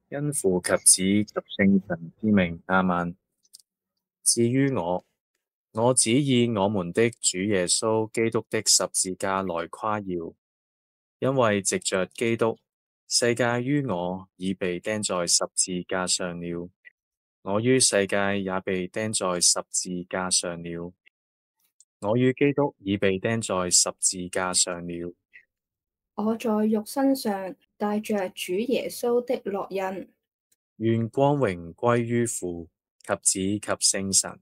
因父及子及聖神之名，亞孟。至於我只以我們的主耶穌基督的十字架來誇耀，因為藉着基督，世界於我已被釘在十字架上了，我於世界也被釘在十字架上了。我與基督已被釘在十字架上了。我在肉身上帶着主耶穌的烙印，願光榮歸於父及子及聖神。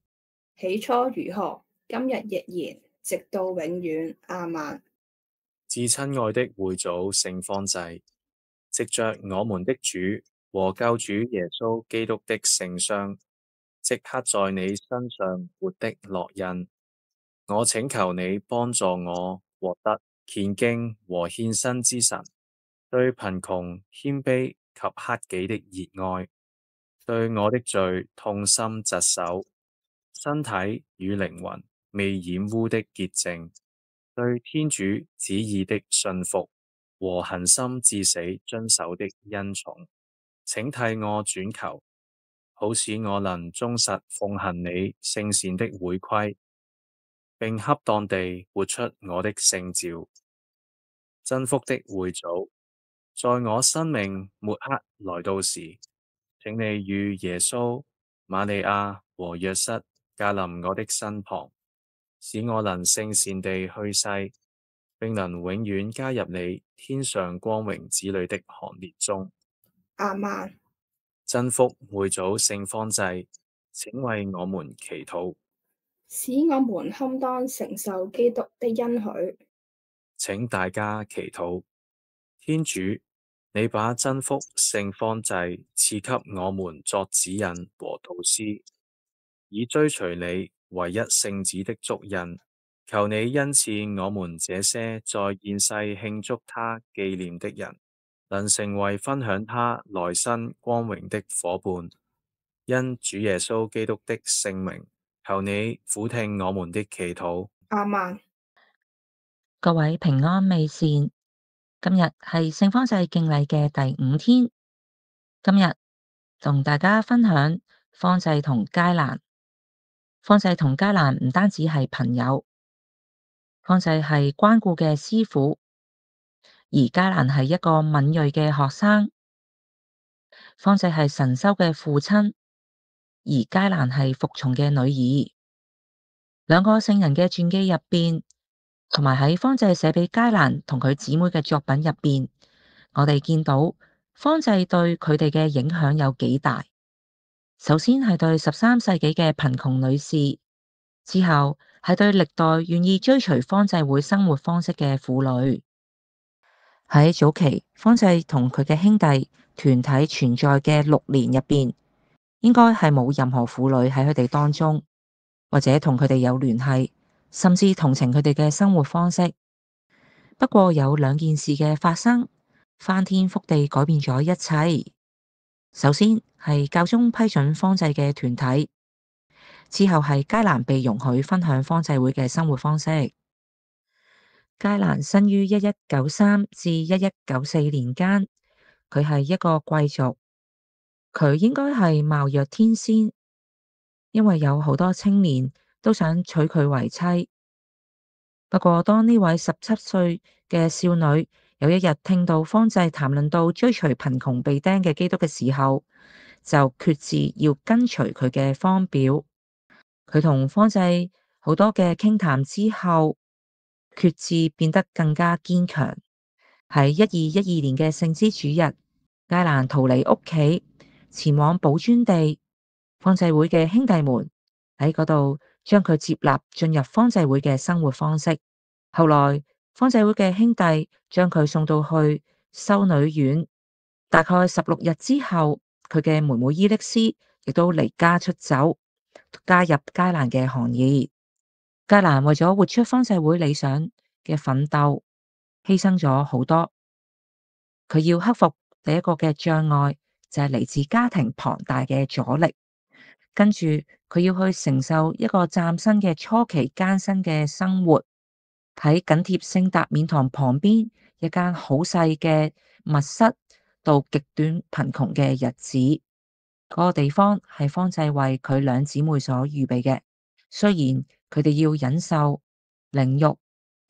起初如何，今日亦然，直到永遠，亞孟。至親愛的會祖聖方濟，藉着我們的主和救主耶穌基督的聖傷，即刻在你身上活的烙印，我請求你幫助我獲得虔敬和獻身之神，對貧窮謙卑及克己的熱愛，對我的罪痛心疾首，身體與靈魂未染污的潔淨，對天主旨意的信服和恒心至死遵守的恩寵，請替我轉求，好使我能忠實奉行你聖善的會規，並恰當地活出我的聖召。真福的會祖，在我生命末刻來到時，請你與耶穌、瑪利亞和若瑟駕臨我的身旁，使我能聖善地去世，並能永遠加入你天上光榮子女的行列中。亞孟。真福會祖聖方濟，請為我們祈禱，使我們堪當承受基督的恩許。請大家祈禱。天主，你把真福聖方濟賜給我們作指引和導師，以追隨你唯一聖子的足印。求你恩賜我們這些在現世慶祝他紀念的人，能成為分享他來生光榮的夥伴。因主耶穌基督的聖名，求你俯聽我們的祈禱。亞孟。各位平安美善，今日係聖方濟敬禮嘅第5天。今日同大家分享方濟同佳蘭。方濟同佳蘭唔單止係朋友，方濟係關顧嘅師傅，而佳蘭係一個敏銳嘅學生。方濟係神修嘅父親，而佳蘭係服從嘅女兒。兩個聖人嘅傳記入邊，同埋喺方濟寫俾佳蘭同佢姊妹嘅作品入邊，我哋見到方濟對佢哋嘅影響有幾大。首先係對13世紀嘅貧窮女士，之後係對歷代願意追隨方濟會生活方式嘅婦女。喺早期，方濟同佢嘅兄弟團體存在嘅6年入邊，應該係冇任何婦女喺佢哋當中，或者同佢哋有聯繫，甚至同情佢哋嘅生活方式。不過有2件事嘅發生，翻天覆地改變咗一切。首先係教宗批准方濟嘅團體，之後係佳蘭被容許分享方濟會嘅生活方式。佳蘭生於1193至1194年間，佢係一個貴族，佢應該係貌若天仙，因為有好多青年都想娶佢為妻。不過當呢位17歲嘅少女有一日聽到方濟談論到追隨貧窮被釘嘅基督嘅時候，就決志要跟隨佢嘅方表。佢同方濟好多嘅傾談之後，決志變得更加堅強。喺1212年嘅聖枝主日，佳蘭逃離屋企，前往寶尊地。方濟會嘅兄弟們喺嗰度將佢接納進入方濟會嘅生活方式。後來方濟會嘅兄弟將佢送到去修女院。大概16日之後，佢嘅妹妹伊力斯亦都離家出走，加入佳蘭嘅行列。佳蘭為咗活出方濟會理想嘅奮鬥，犧牲咗好多。佢要克服第一個嘅障礙，就係嚟自家庭龐大嘅阻力。跟住佢要去承受一個嶄新嘅初期艱辛嘅生活，喺緊貼聖達勉堂旁邊一間好細嘅密室到極端貧窮嘅日子。嗰個地方係方濟為佢兩姊妹所預備嘅，雖然佢哋要忍受凌辱、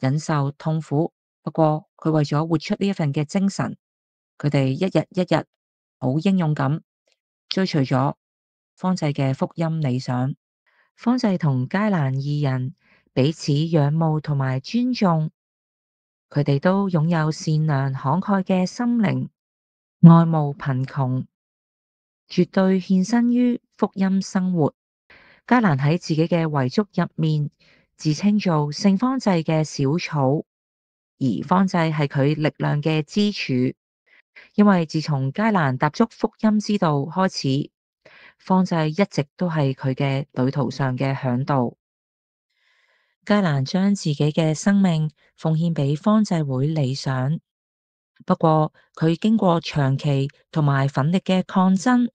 忍受痛苦，不過佢為咗活出呢一份嘅精神，佢哋一日一日好英勇咁追隨咗方濟嘅福音理想。方濟同佳蘭二人彼此仰慕同埋尊重，佢哋都擁有善良慷慨嘅心靈，愛慕貧窮，絕對獻身於福音生活。佳蘭喺自己嘅遺囑入面自稱做聖方濟嘅小草，而方濟係佢力量嘅支柱。因為自從佳蘭踏足福音之道開始，方濟一直都係佢嘅旅途上嘅嚮導。佳蘭將自己嘅生命奉獻俾方濟會理想，不過佢經過長期同埋奮力嘅抗爭，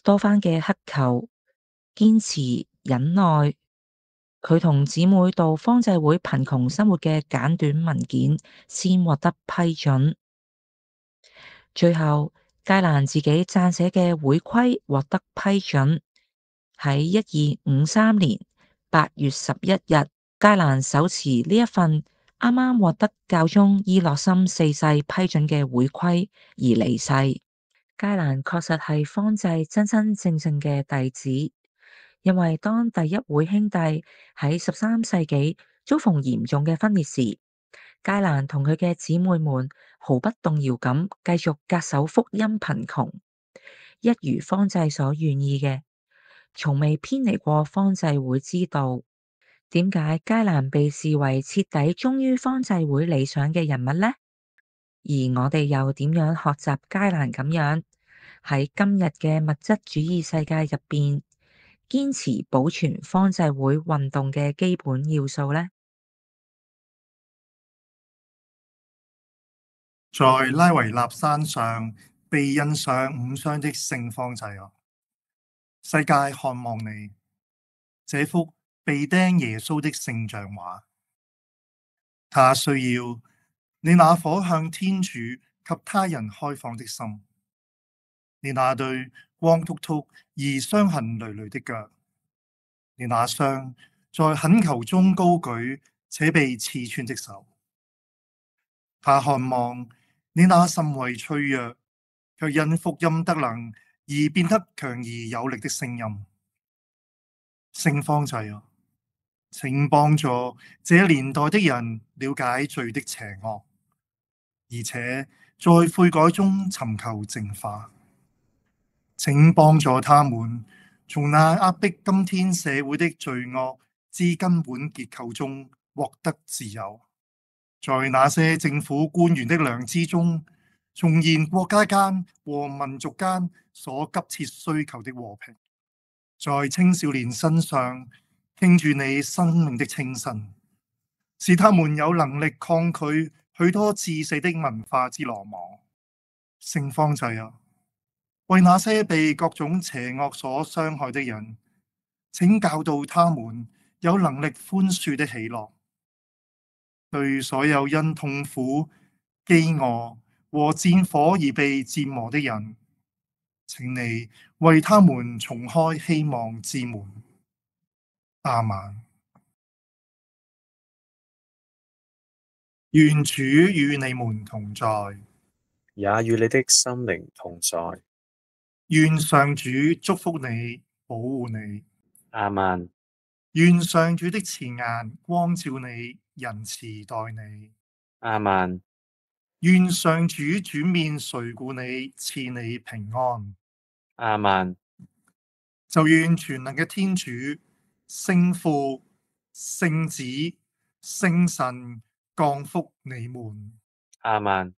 多番嘅乞求、堅持、忍耐，佢同姊妹到方濟會貧窮生活嘅簡短文件先獲得批准。最後，佳蘭自己撰寫嘅會規獲得批准，喺1253年8月11日，佳蘭手持呢一份啱啱獲得教宗伊諾森4世批准嘅會規而離世。佳蘭確實係方濟真真正正嘅弟子，因為當第一會兄弟喺13世紀遭逢嚴重嘅分裂時，佳蘭同佢嘅姊妹們毫不動搖咁繼續恪守福音貧窮，一如方濟所願意嘅，從未偏離過方濟會之道。點解佳蘭被視為徹底忠於方濟會理想嘅人物呢？而我哋又點樣學習佳蘭咁樣喺今日嘅物質主義世界入邊，堅持保存方濟會運動嘅基本要素呢？在拉維納山上被印上5雙的聖方濟啊，世界看望你，這幅被釘耶穌的聖像畫，他需要你那顆向天主及他人開放的心，你那對光禿禿而傷痕累累的腳，你那雙在懇求中高舉且被刺穿的手，他渴望你那甚為脆弱，卻因福音德能而變得強而有力的聲音。聖方濟啊，請幫助這年代的人了解罪的邪惡，而且在悔改中尋求淨化。請幫助他們從那壓迫今天社會的罪惡之根本結構中獲得自由，在那些政府官員的良知中重現國家間和民族間所急切需求的和平，在青少年身上傾注你生命的清新，使他們有能力抗拒許多致死的文化之羅網。聖方濟啊，為那些被各種邪惡所傷害的人，請教導他們有能力寬恕的喜樂。對所有因痛苦、飢餓和戰火而被折磨的人，請你為他們重開希望之門。阿們。願主與你們同在，也與你的心靈同在。願上主祝福你，保護你。阿們。願上主的慈顏光照你，仁慈待你。阿們。願上主轉面垂顧你，賜你平安。阿們。就願全能嘅天主、聖父、聖子、聖神降福你們。阿們。